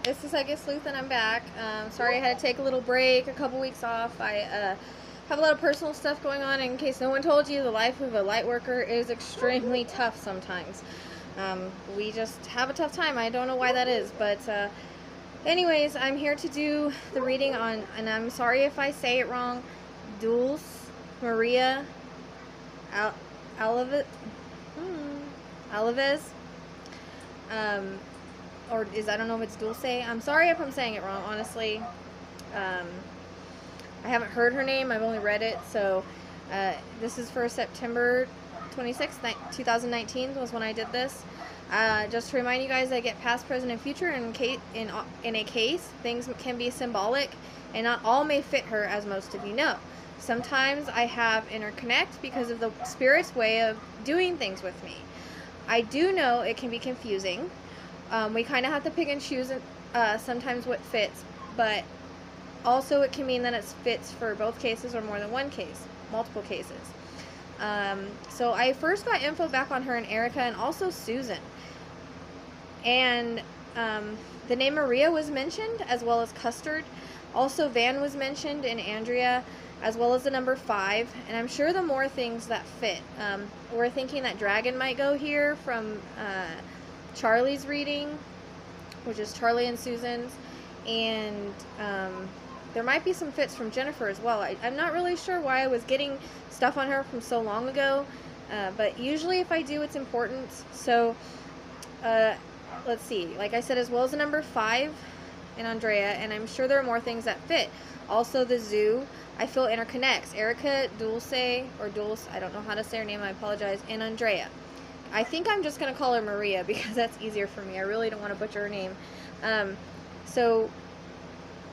it's the Psychic Sleuth and I'm back. Sorry I had to take a little break, a couple weeks off. I have a lot of personal stuff going on. In case no one told you, the life of a light worker is extremely tough sometimes. We just have a tough time. I don't know why that is, but anyways, I'm here to do the reading on, and I'm sorry if I say it wrong, Dulce, Maria, Alavez, Alavez. Or I don't know if it's Dulce. I'm sorry if I'm saying it wrong, honestly. I haven't heard her name, I've only read it, so this is for September 26th, 2019 was when I did this. Just to remind you guys, I get past, present, and future in a case. Things can be symbolic, and not all may fit her, as most of you know. Sometimes I have interconnect because of the Spirit's way of doing things with me. I do know it can be confusing. We kind of have to pick and choose sometimes what fits, but also it can mean that it fits for both cases or more than one case, multiple cases. So I first got info back on her and Erica and also Susan. And the name Maria was mentioned, as well as Custard. Also Van was mentioned, and Andrea, as well as the number 5. And I'm sure the more things that fit. We're thinking that Dragon might go here from Charlie's reading, which is Charlie and Susan's, and there might be some fits from Jennifer as well. I'm not really sure why I was getting stuff on her from so long ago, but usually if I do, it's important. So let's see, like I said, as well as the number 5 and Andrea, and I'm sure there are more things that fit. Also the zoo, I feel interconnects. Erica, Dulce, or Dulce, I don't know how to say her name, I apologize, and Andrea. I think I'm just going to call her Maria because that's easier for me. I really don't want to butcher her name.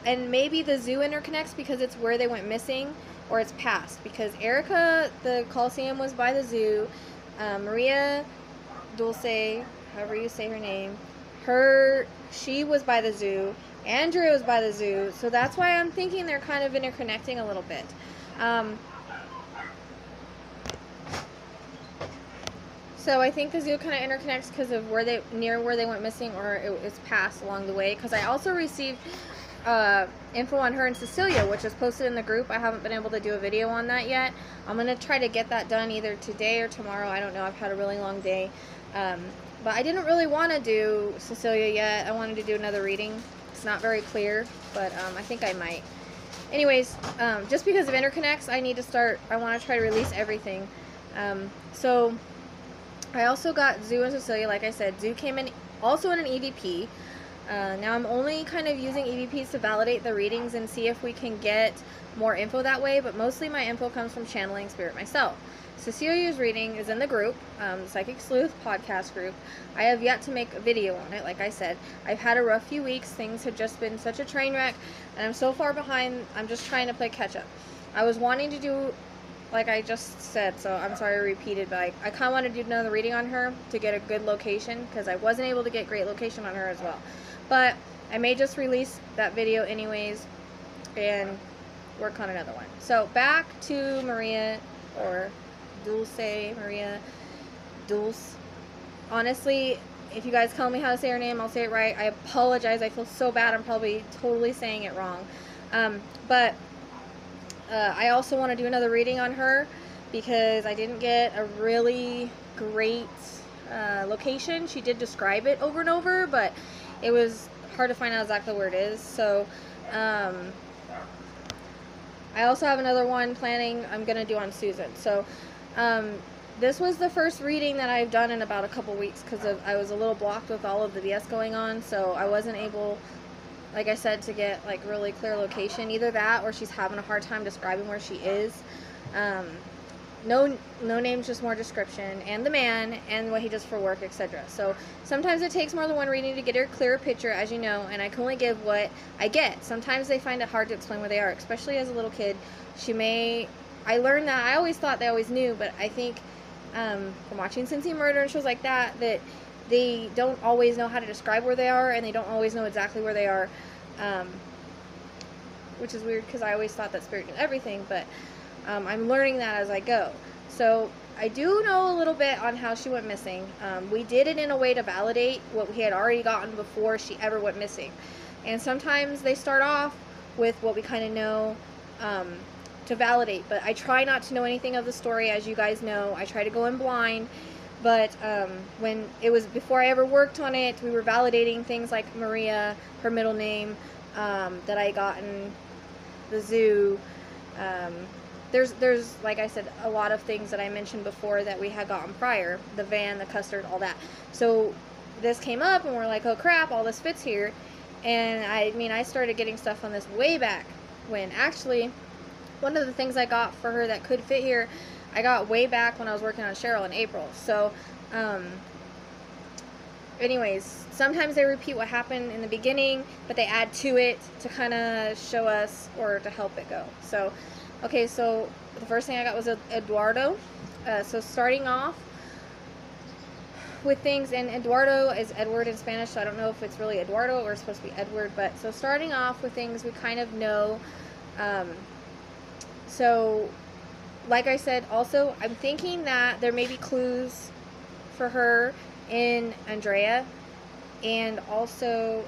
And maybe the zoo interconnects because it's where they went missing, or it's past. Because Erica, the Coliseum was by the zoo. Maria, Dulce, however you say her name, she was by the zoo. Andrea was by the zoo. So that's why I'm thinking they're kind of interconnecting a little bit. So I think the zoo kind of interconnects because of near where they went missing, or it's passed along the way. Because I also received info on her and Cecilia, which is posted in the group. I haven't been able to do a video on that yet. I'm going to try to get that done either today or tomorrow. I don't know. I've had a really long day. But I didn't really want to do Cecilia yet. I wanted to do another reading. It's not very clear, but I think I might. Anyways, just because of interconnects, I want to try to release everything. So I also got Zoo and Cecilia, like I said. Zoo came in also in an EVP. Now I'm only kind of using EVPs to validate the readings and see if we can get more info that way, but mostly my info comes from channeling spirit myself. Cecilia's reading is in the group, the Psychic Sleuth podcast group. I have yet to make a video on it, like I said. I've had a rough few weeks. Things have just been such a train wreck, and I'm so far behind, I'm just trying to play catch up. I was wanting to do, like I just said, so I'm sorry I repeated, but I kind of wanted to do another reading on her to get a good location, because I wasn't able to get great location on her as well. But I may just release that video anyways and work on another one. So back to Maria, or Dulce, Maria, Dulce. Honestly, if you guys tell me how to say her name, I'll say it right. I apologize. I feel so bad. I'm probably totally saying it wrong. But I also want to do another reading on her because I didn't get a really great location. She did describe it over and over, but it was hard to find out exactly where it is. So I also have another one planning I'm going to do on Susan. So this was the first reading that I've done in about a couple weeks because I was a little blocked with all of the BS going on. So I wasn't able, like I said, to get like really clear location. Either that or she's having a hard time describing where she is. No names, just more description, and the man, and what he does for work, etc. So sometimes it takes more than one reading to get a clearer picture, as you know, and I can only give what I get. Sometimes they find it hard to explain where they are, especially as a little kid. I learned that, I always thought they always knew, but I think from watching Cincy Murder and shows like that, that they don't always know how to describe where they are, and they don't always know exactly where they are, which is weird because I always thought that spirit knew everything, but I'm learning that as I go. So I do know a little bit on how she went missing. We did it in a way to validate what we had already gotten before she ever went missing. And sometimes they start off with what we kind of know to validate. But I try not to know anything of the story, as you guys know. I try to go in blind. But when it was before I ever worked on it, we were validating things like Maria, her middle name, that I got in the zoo. There's like I said, a lot of things that I mentioned before that we had gotten prior, the van, the custard, all that. So this came up and we're like, oh crap, all this fits here. And I started getting stuff on this way back when actually one of the things I got for her that could fit here, I got way back when I was working on Cheryl in April. So anyways, sometimes they repeat what happened in the beginning, but they add to it to kind of show us or to help it go. So okay, so the first thing I got was Eduardo. So starting off with things, and Eduardo is Edward in Spanish, so I don't know if it's really Eduardo or it's supposed to be Edward, but so starting off with things we kind of know. So like I said, also I'm thinking that there may be clues for her in Andrea, and also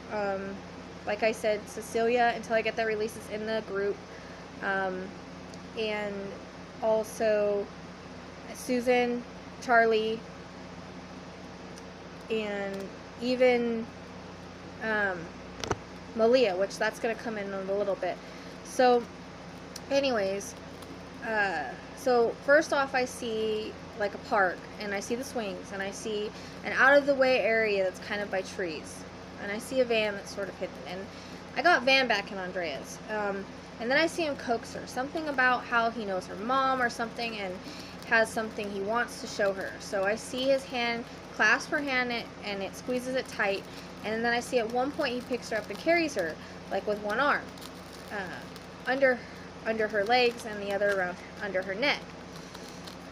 like I said, Cecilia, until I get that releases in the group. And also Susan, Charlie, and even Malia, which that's going to come in a little bit. So anyways, so first off, I see like a park, and I see the swings, and I see an out of the way area that's kind of by trees, and I see a van that's sort of hidden, and I got van back in Andrea's. And then I see him coax her. Something about how he knows her mom or something and has something he wants to show her. So I see his hand clasp her hand and it squeezes it tight. And then I see at one point he picks her up and carries her, like with one arm, under her legs and the other around under her neck.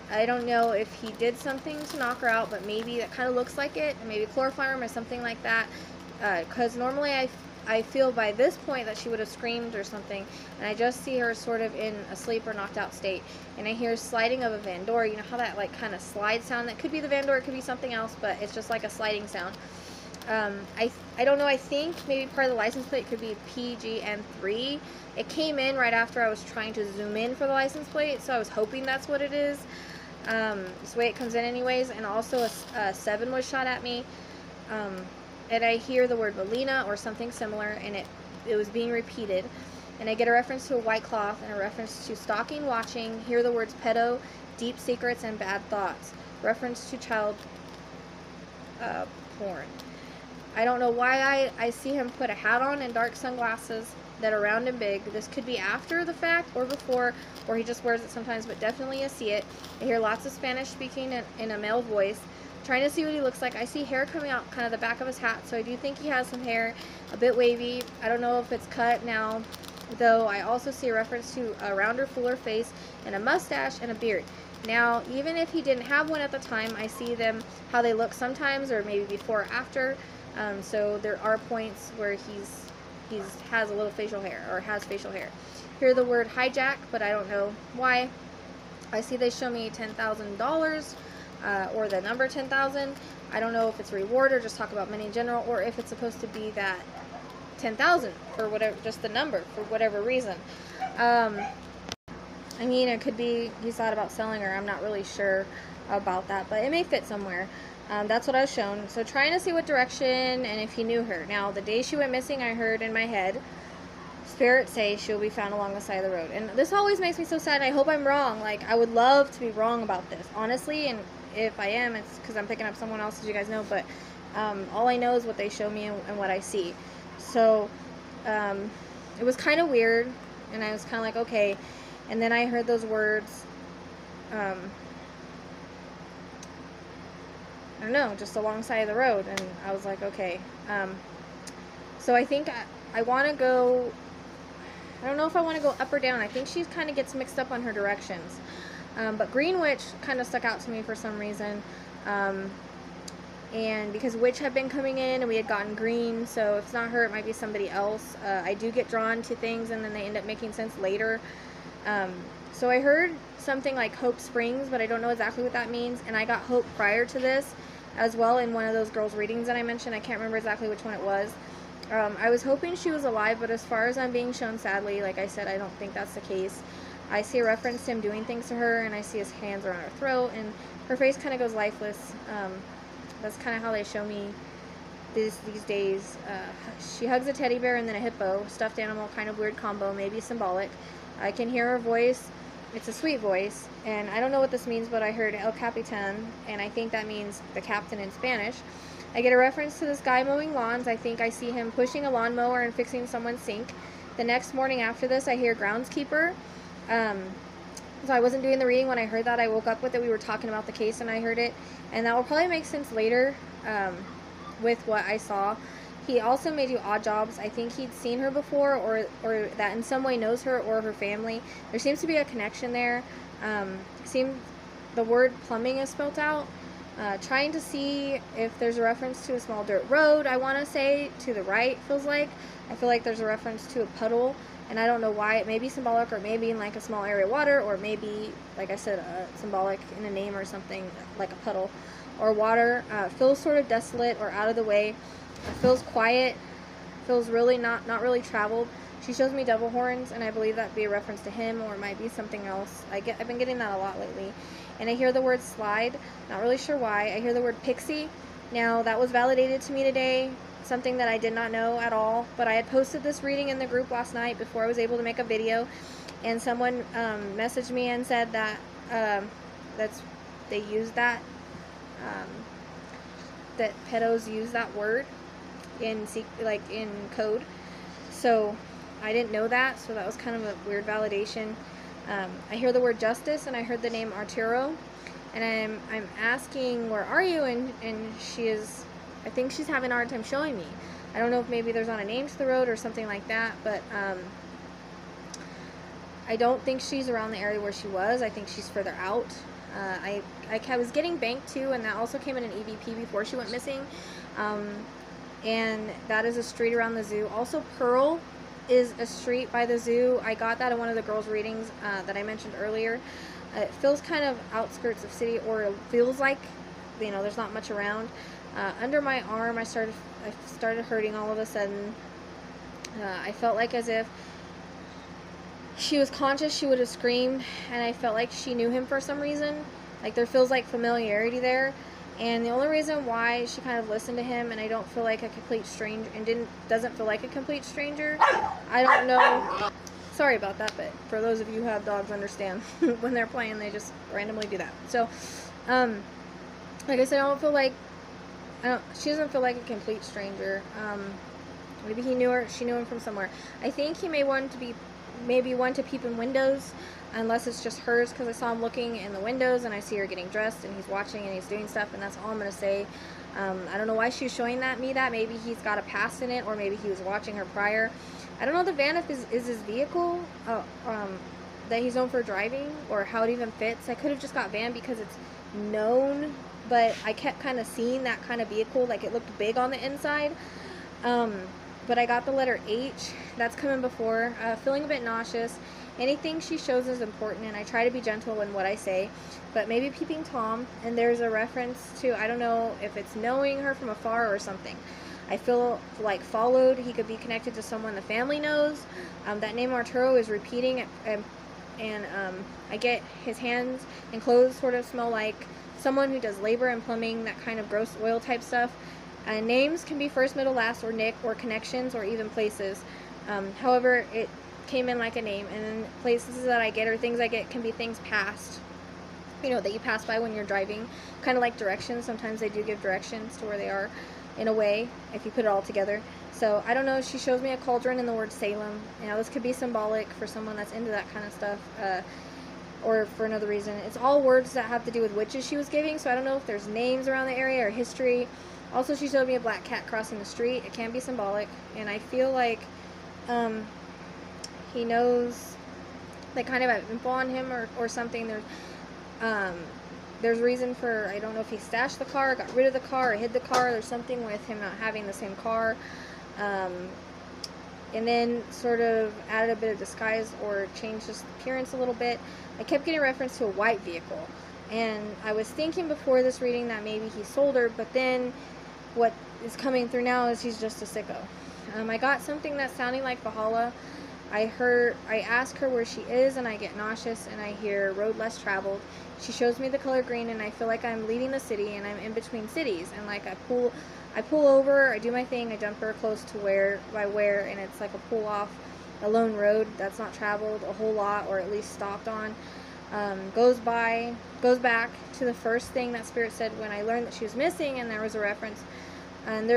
I don't know if he did something to knock her out, but maybe that kind of looks like it. Maybe chloroform or something like that. Because normally I feel by this point that she would have screamed or something, and I just see her sort of in a sleep or knocked out state, and I hear sliding of a van door. You know how that like kind of slide sound? That could be the van door, it could be something else, but it's just like a sliding sound. I don't know, I think maybe part of the license plate could be PGN3. It came in right after I was trying to zoom in for the license plate, so I was hoping that's what it is. It's the way it comes in anyways. And also a 7 was shot at me. And I hear the word Melina or something similar, and it was being repeated. And I get a reference to a white cloth and a reference to stalking, watching, hear the words pedo, deep secrets, and bad thoughts. Reference to child porn. I don't know why I see him put a hat on and dark sunglasses that are round and big. This could be after the fact or before, or he just wears it sometimes, but definitely I see it. I hear lots of Spanish speaking in a male voice. Trying to see what he looks like. I see hair coming out kind of the back of his hat, so I do think he has some hair, a bit wavy. I don't know if it's cut now, though. I also see a reference to a rounder, fuller face and a mustache and a beard. Now, even if he didn't have one at the time, I see them, how they look sometimes, or maybe before or after. So there are points where he has a little facial hair, or has facial hair. Hear the word hijack, but I don't know why. I see they show me $10,000. Or the number 10,000. I don't know if it's a reward or just talk about money in general, or if it's supposed to be that 10,000 for whatever, just the number for whatever reason. I mean, it could be he's thought about selling her. I'm not really sure about that, but it may fit somewhere. That's what I was shown. So trying to see what direction and if he knew her. Now, the day she went missing, I heard in my head spirits say she'll be found along the side of the road. And this always makes me so sad. I hope I'm wrong. Like, I would love to be wrong about this, honestly. And if I am, it's because I'm picking up someone else, as you guys know. But all I know is what they show me and what I see. So it was kind of weird. And I was kind of like, okay. And then I heard those words. I don't know, just alongside of the road. And I was like, okay. So I think I want to go, I don't know if I want to go up or down. I think she kind of gets mixed up on her directions. But Green Witch kind of stuck out to me for some reason. And because Witch had been coming in and we had gotten Green, so if it's not her, it might be somebody else. I do get drawn to things and then they end up making sense later. So I heard something like Hope Springs, but I don't know exactly what that means. And I got Hope prior to this as well in one of those girls' readings that I mentioned. I can't remember exactly which one it was. I was hoping she was alive, but as far as I'm being shown, sadly, like I said, I don't think that's the case. I see a reference to him doing things to her, and I see his hands around her throat, and her face kind of goes lifeless. That's kind of how they show me these days. She hugs a teddy bear and then a hippo, stuffed animal, kind of weird combo, maybe symbolic. I can hear her voice. It's a sweet voice, and I don't know what this means, but I heard El Capitan, and I think that means the captain in Spanish. I get a reference to this guy mowing lawns. I think I see him pushing a lawnmower and fixing someone's sink. The next morning after this, I hear groundskeeper. So I wasn't doing the reading when I heard that. I woke up with it. We were talking about the case, and I heard it, and that will probably make sense later with what I saw. He also may do odd jobs. I think he'd seen her before, or that in some way knows her or her family. There seems to be a connection there. The word plumbing is spelt out. Trying to see if there's a reference to a small dirt road. I want to say to the right, feels like. I feel like there's a reference to a puddle, and I don't know why. It may be symbolic, or maybe in like a small area of water, or maybe, like I said, symbolic in a name or something, like a puddle or water. Feels sort of desolate or out of the way. It feels quiet. Feels really not really traveled. She shows me devil horns, and I believe that'd be a reference to him, or it might be something else. I've been getting that a lot lately. And I hear the word slide. Not really sure why. I hear the word pixie. Now, that was validated to me today. Something that I did not know at all. But I had posted this reading in the group last night before I was able to make a video. And someone messaged me and said that they use that. That pedos use that word in code. So I didn't know that. So that was kind of a weird validation. I hear the word justice, and I heard the name Arturo, and I'm asking, where are you? And she is, I think she's having a hard time showing me. I don't know if maybe there's not a name to the road or something like that, but I don't think she's around the area where she was. I think she's further out. I was getting banked too, and that also came in an EVP before she went missing. And that is a street around the zoo. Also, Pearl is a street by the zoo. I got that in one of the girls' readings that I mentioned earlier. It feels kind of outskirts of city, or it feels like, there's not much around. Under my arm, I started hurting all of a sudden. I felt like as if she was conscious, she would have screamed, and I felt like she knew him for some reason. Like, there feels like familiarity there. And the only reason why she kind of listened to him, and I don't feel like a complete stranger, and doesn't feel like a complete stranger, I don't know. Sorry about that, but for those of you who have dogs, understand when they're playing, they just randomly do that. So, like I said, she doesn't feel like a complete stranger. Maybe he knew her, she knew him from somewhere. I think he may want to peep in windows, unless it's just hers, because I saw him looking in the windows, and I see her getting dressed, and he's watching, and he's doing stuff, and that's all I'm going to say. I don't know why she's showing me that. Maybe he's got a past in it, or maybe he was watching her prior. I don't know the van is his vehicle that he's known for driving, or how it even fits. I could have just got van because it's known, but I kept kind of seeing that kind of vehicle, like it looked big on the inside. But I got the letter H. That's coming before. Feeling a bit nauseous. Anything she shows is important, and I try to be gentle in what I say. But maybe peeping Tom, and there's a reference to, I don't know if it's knowing her from afar or something. I feel like followed. He could be connected to someone the family knows. That name Arturo is repeating, and I get his hands and clothes sort of smell like someone who does labor and plumbing, that kind of gross oil type stuff. Names can be first, middle, last, or nick, or connections, or even places. However, it came in like a name, and then places that I get, or things I get, can be things past, that you pass by when you're driving, kind of like directions. Sometimes they do give directions to where they are, in a way, if you put it all together. So I don't know. She shows me a cauldron and the word Salem. This could be symbolic for someone that's into that kind of stuff, or for another reason. It's all words that have to do with witches she was giving, so I don't know if there's names around the area or history. Also, she showed me a black cat crossing the street. It can be symbolic, and I feel like he knows, like, kind of have info on him or something. There's reason for, I don't know if he stashed the car, got rid of the car, or hid the car. There's something with him not having the same car. and then sort of added a bit of disguise or changed his appearance a little bit. I kept getting reference to a white vehicle, and I was thinking before this reading that maybe he sold her, but then what is coming through now is he's just a sicko. I got something that's sounding like Valhalla. I ask her where she is, and I get nauseous, and I hear road less traveled. She shows me the color green, and I feel like I'm leaving the city, and I'm in between cities, and like I pull over, I do my thing, I dump her close to where, and it's like a pull off a lone road that's not traveled a whole lot, or at least stopped on. Goes back to the first thing that Spirit said when I learned that she was missing, and there was a reference, and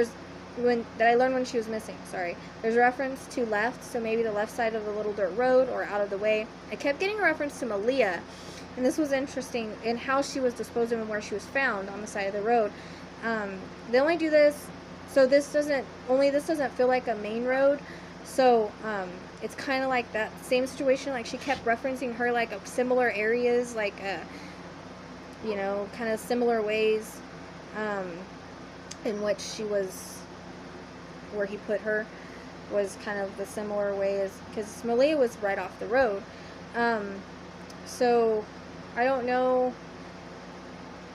I learned when she was missing, sorry. There's a reference to left, so maybe the left side of the little dirt road or out of the way. I kept getting a reference to Malia, and this was interesting in how she was disposed of and where she was found on the side of the road. They only do this, so this doesn't feel like a main road, so it's kind of like that same situation. Like she kept referencing her like similar areas, like you know, kind of similar ways in which she was, where he put her was kind of the similar ways, because Malia was right off the road. So I don't know.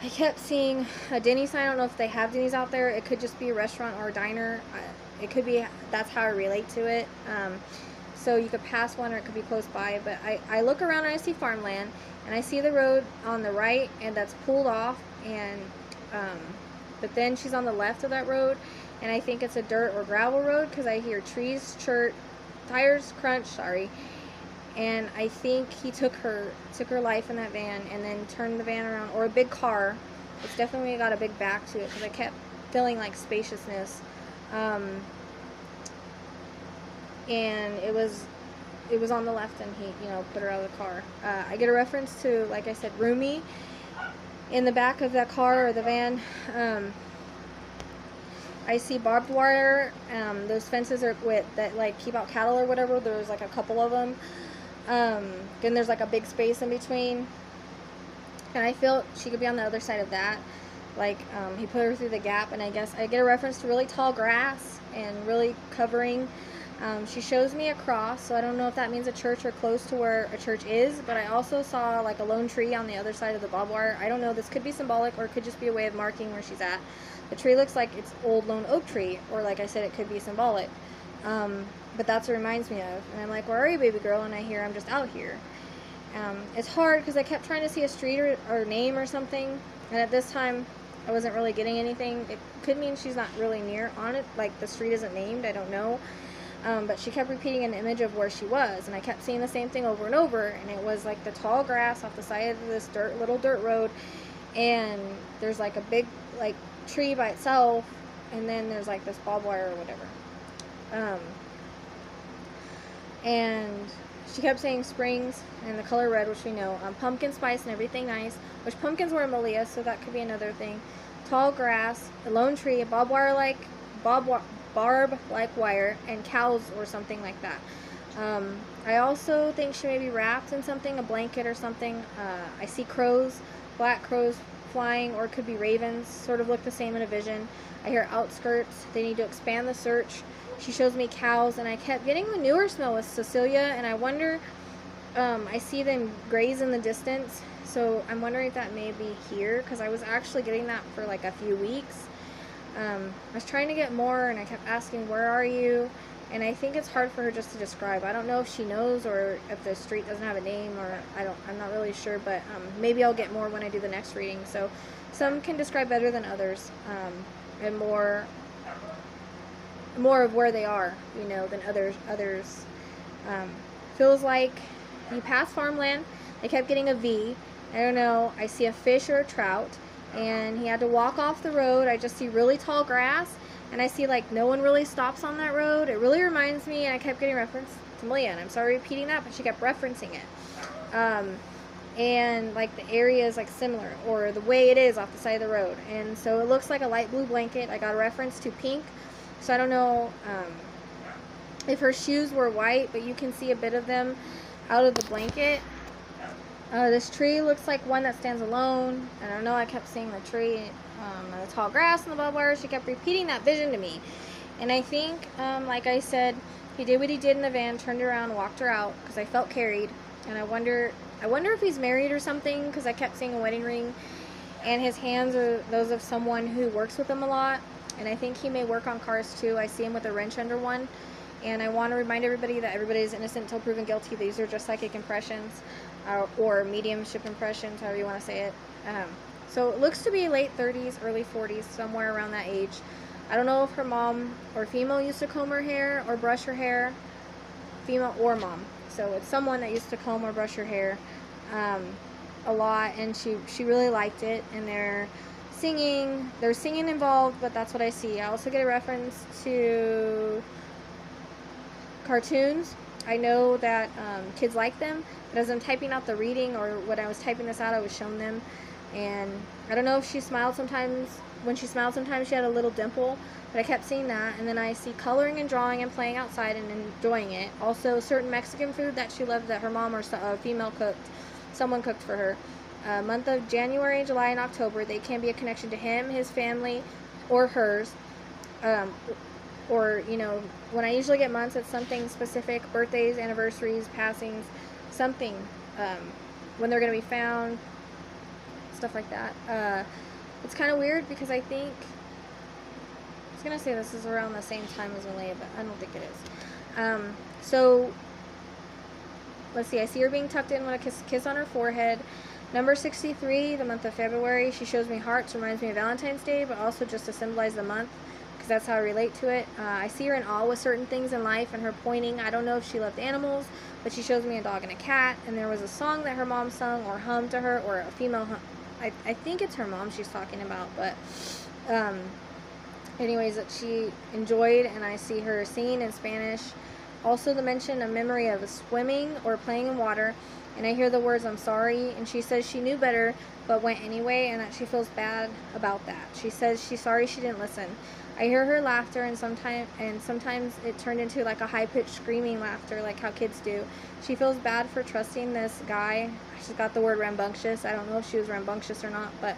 I kept seeing a Denny's sign. I don't know if they have Denny's out there. It could just be a restaurant or a diner. It could be, that's how I relate to it. So you could pass one, or it could be close by. But I look around and I see Farmland, and I see the road on the right, and that's pulled off. And but then she's on the left of that road, and I think it's a dirt or gravel road, because I hear trees chirp, tires crunch. Sorry. And I think he took her life in that van, and then turned the van around, or a big car. It's definitely got a big back to it, because I kept feeling like spaciousness. And it was on the left, and he, you know, put her out of the car. I get a reference to, like I said, Roomy in the back of that car or the van. I see barbed wire. Those fences are that like keep out cattle or whatever. There's like a couple of them. Then there's like a big space in between, and I feel she could be on the other side of that. Like he put her through the gap, and I guess I get a reference to really tall grass and really covering. She shows me a cross, so I don't know if that means a church or close to where a church is, but I also saw like a lone tree on the other side of the barbed wire. I don't know, this could be symbolic, or it could just be a way of marking where she's at. The tree looks like it's old lone oak tree, or like I said, it could be symbolic. But that's what it reminds me of. And I'm like, where are you, baby girl? And I hear, I'm just out here. It's hard because I kept trying to see a street or name or something, and at this time I wasn't really getting anything. It could mean she's not really near on it, like the street isn't named, I don't know. But she kept repeating an image of where she was, and I kept seeing the same thing over and over, and it was like the tall grass off the side of this little dirt road, and there's like a big like tree by itself, and then there's like this barbed wire or whatever. And she kept saying springs and the color red, which we know. Pumpkin spice and everything nice, which pumpkins were Malia, so that could be another thing. Tall grass, a lone tree, a barbed like wire, and cows or something like that. I also think she may be wrapped in something, a blanket or something. I see crows, black crows flying, or it could be ravens, sort of look the same in a vision. I hear outskirts, they need to expand the search. She shows me cows, and I kept getting the newer smell with Cecilia, and I wonder, I see them graze in the distance, so I'm wondering if that may be here, because I was actually getting that for like a few weeks. I was trying to get more, and I kept asking, where are you? And I think it's hard for her just to describe. I don't know if she knows, or if the street doesn't have a name, or I'm not really sure, but maybe I'll get more when I do the next reading. So some can describe better than others, and more of where they are, you know, than others. Feels like you pass Farmland. I kept getting a V. I don't know. I see a fish or a trout, and he had to walk off the road. I just see really tall grass, and I see like no one really stops on that road. It really reminds me, and I kept getting reference to Malia, and I'm sorry repeating that, but she kept referencing it. And like the area is like similar, or the way it is off the side of the road, and so it looks like a light blue blanket. I got a reference to pink, so I don't know if her shoes were white, but you can see a bit of them out of the blanket. This tree looks like one that stands alone. I don't know, I kept seeing the tree, the tall grass and the barbed wire. She kept repeating that vision to me, And I think, like I said, he did what he did in the van, turned around, walked her out, because I felt carried. And I wonder if he's married or something, because I kept seeing a wedding ring. And his hands are those of someone who works with him a lot. And I think he may work on cars too. I see him with a wrench under one. And I want to remind everybody that everybody is innocent until proven guilty. These are just psychic impressions, or mediumship impressions, however you want to say it. So it looks to be late 30s, early 40s, somewhere around that age. I don't know if her mom or female used to comb her hair or brush her hair, female or mom. So it's someone that used to comb or brush her hair a lot, and she really liked it. And there's singing involved, but that's what I see. I also get a reference to cartoons. I know that kids like them, but as I'm typing out the reading, or when I was typing this out, I was showing them. And I don't know if she smiled sometimes. When she smiled sometimes she had a little dimple, but I kept seeing that. And then I see coloring and drawing and playing outside and enjoying it. Also certain Mexican food that she loved that her mom or female cooked. Someone cooked for her. Month of January, July, and October, they can be a connection to him, his family, or hers. Or, you know, when I usually get months, it's something specific, birthdays, anniversaries, passings, something, when they're going to be found, stuff like that. It's kind of weird because I think, I was going to say this is around the same time as Malaya, but I don't think it is. So, let's see, I see her being tucked in with a kiss on her forehead. Number 63, the month of February, she shows me hearts, reminds me of Valentine's Day, but also just to symbolize the month, because that's how I relate to it. I see her in awe with certain things in life, and her pointing. I don't know if she loved animals, but she shows me a dog and a cat, and there was a song that her mom sung or hummed to her, or a female hum. I think it's her mom she's talking about, but anyways, that she enjoyed, and I see her singing in Spanish. Also the mention, a memory of swimming or playing in water, and I hear the words, "I'm sorry," and she says she knew better, but went anyway, and that she feels bad about that. She says she's sorry she didn't listen. I hear her laughter, and sometimes it turned into like a high-pitched screaming laughter, like how kids do. She feels bad for trusting this guy. She's got the word rambunctious. I don't know if she was rambunctious or not, but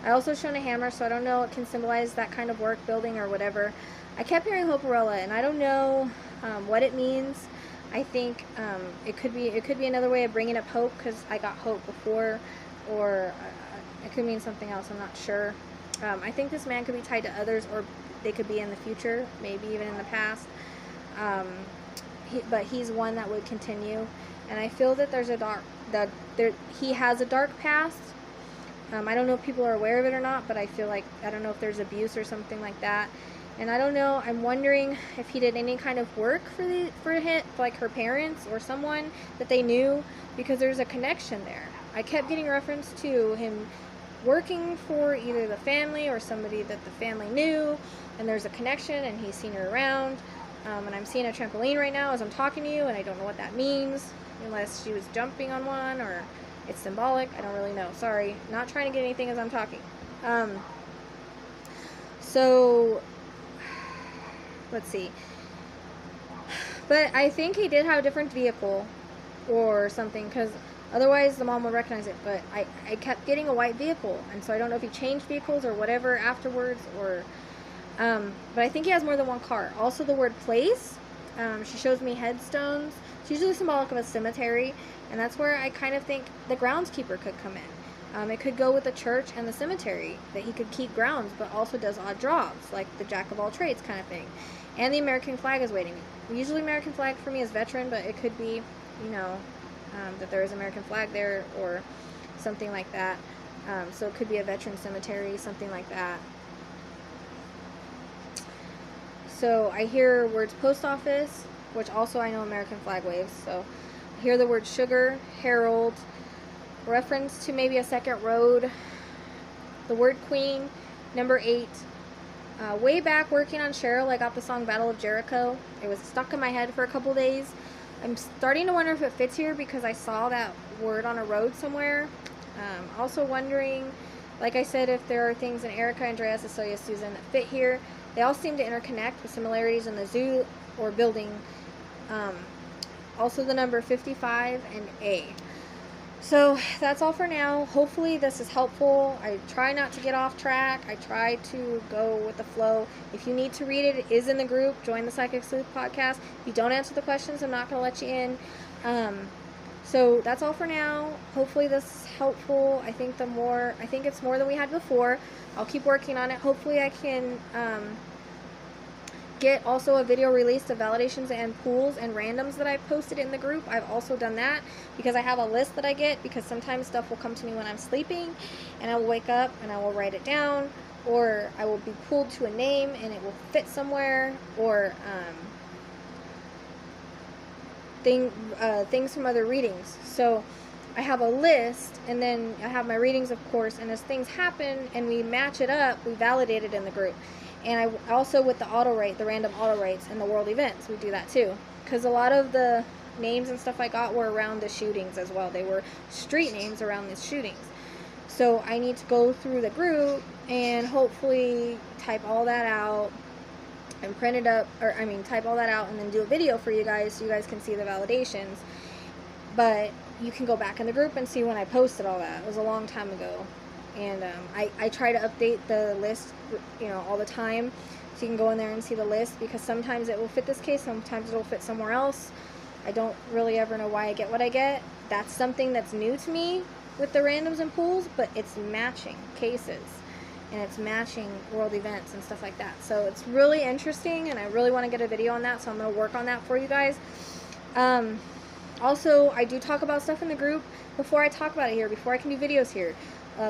I also shown a hammer, so I don't know. It can symbolize that kind of work, building, or whatever. I kept hearing Hoparella, and I don't know what it means. I think it could be another way of bringing up hope, because I got hope before, or it could mean something else. I'm not sure. I think this man could be tied to others, or they could be in the future, maybe even in the past. But he's one that would continue, and I feel that he has a dark past. I don't know if people are aware of it or not, but I feel like, I don't know if there's abuse or something like that. And I don't know, I'm wondering if he did any kind of work for him, like her parents or someone that they knew, because there's a connection there. I kept getting reference to him working for either the family or somebody that the family knew, and there's a connection, and he's seen her around. And I'm seeing a trampoline right now as I'm talking to you, and I don't know what that means, unless she was jumping on one, or it's symbolic. I don't really know. Sorry. Not trying to get anything as I'm talking. So, let's see. But I think he did have a different vehicle or something, because otherwise the mom would recognize it. But I kept getting a white vehicle, and so I don't know if he changed vehicles or whatever afterwards, or but I think he has more than one car. Also the word place, she shows me headstones. It's usually symbolic of a cemetery, and that's where I kind of think the groundskeeper could come in. It could go with the church and the cemetery, that he could keep grounds, but also does odd jobs, like the jack of all trades kind of thing. And the American flag is waiting. Usually American flag for me is veteran, but it could be, you know, that there is American flag there, or something like that. So it could be a veteran cemetery, something like that. So I hear words post office, which also I know American flag waves. So I hear the word sugar, herald, reference to maybe a second road, the word queen, number 8. Way back working on Cheryl, I got the song Battle of Jericho. It was stuck in my head for a couple days. I'm starting to wonder if it fits here, because I saw that word on a road somewhere. Also wondering, like I said, if there are things in Erica, Andrea, Cecilia, Susan that fit here. They all seem to interconnect with similarities in the zoo or building. Also the number 55 and A. So that's all for now. Hopefully this is helpful. I try not to get off track. I try to go with the flow. If you need to read it, it is in the group. Join the Psychic Sleuth podcast. If you don't answer the questions, I'm not going to let you in. So that's all for now. Hopefully this is helpful. I think it's more than we had before. I'll keep working on it. Hopefully I can get also a video released of validations and pools and randoms that I posted in the group. I've also done that because I have a list that I get, because sometimes stuff will come to me when I'm sleeping and I will wake up and I will write it down, or I will be pulled to a name and it will fit somewhere, or things from other readings. So I have a list, and then I have my readings, of course, and as things happen and we match it up, we validate it in the group. And I also, with the auto rate, the random auto rates and the world events, we do that too, because a lot of the names and stuff I got were around the shootings as well. They were street names around the shootings. So I need to go through the group and hopefully type all that out and print it up, or type all that out and then do a video for you guys so you guys can see the validations. But you can go back in the group and see when I posted all that. It was a long time ago. And I try to update the list, all the time, so you can go in there and see the list, because sometimes it will fit this case, sometimes it will fit somewhere else. I don't really ever know why I get what I get. That's something that's new to me with the randoms and pools, but it's matching cases and it's matching world events and stuff like that. So it's really interesting, and I really want to get a video on that, so I'm going to work on that for you guys. Also, I do talk about stuff in the group before I talk about it here, before I can do videos here.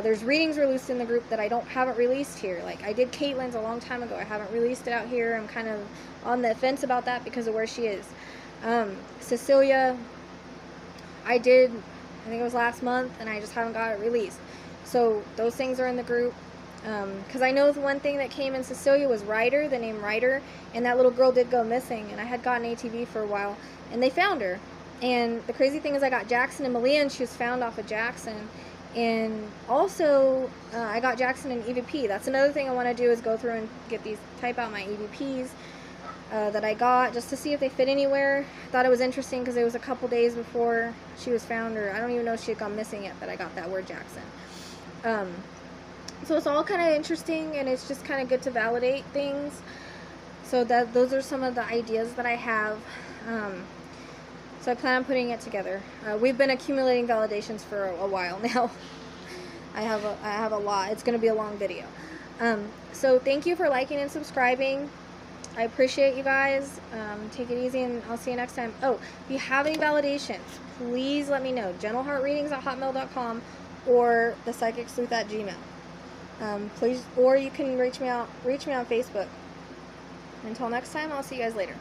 There's readings released in the group that I haven't released here. Like, I did Caitlin's a long time ago. I haven't released it out here. I'm kind of on the fence about that because of where she is. Cecilia, I think it was last month, and I just haven't got it released. So those things are in the group. Because I know the one thing that came in Cecilia was Ryder, the name Ryder, and that little girl did go missing, and I had gotten ATV for a while, and they found her. And the crazy thing is, I got Jackson and Malia, and she was found off of Jackson. And also, I got Jackson and EVP. That's another thing I want to do, is go through and type out my EVPs that I got, just to see if they fit anywhere. I thought it was interesting because it was a couple days before she was found, or I don't even know if she had gone missing yet, that I got that word Jackson. So it's all kind of interesting, and it's just kind of good to validate things. So those are some of the ideas that I have. So I plan on putting it together. We've been accumulating validations for a while now. I have a lot. It's going to be a long video. So thank you for liking and subscribing. I appreciate you guys. Take it easy, and I'll see you next time. Oh, if you have any validations, please let me know. GentleHeartReadings@hotmail.com or thepsychicsleuth@gmail. Please, or you can reach me on Facebook. Until next time, I'll see you guys later.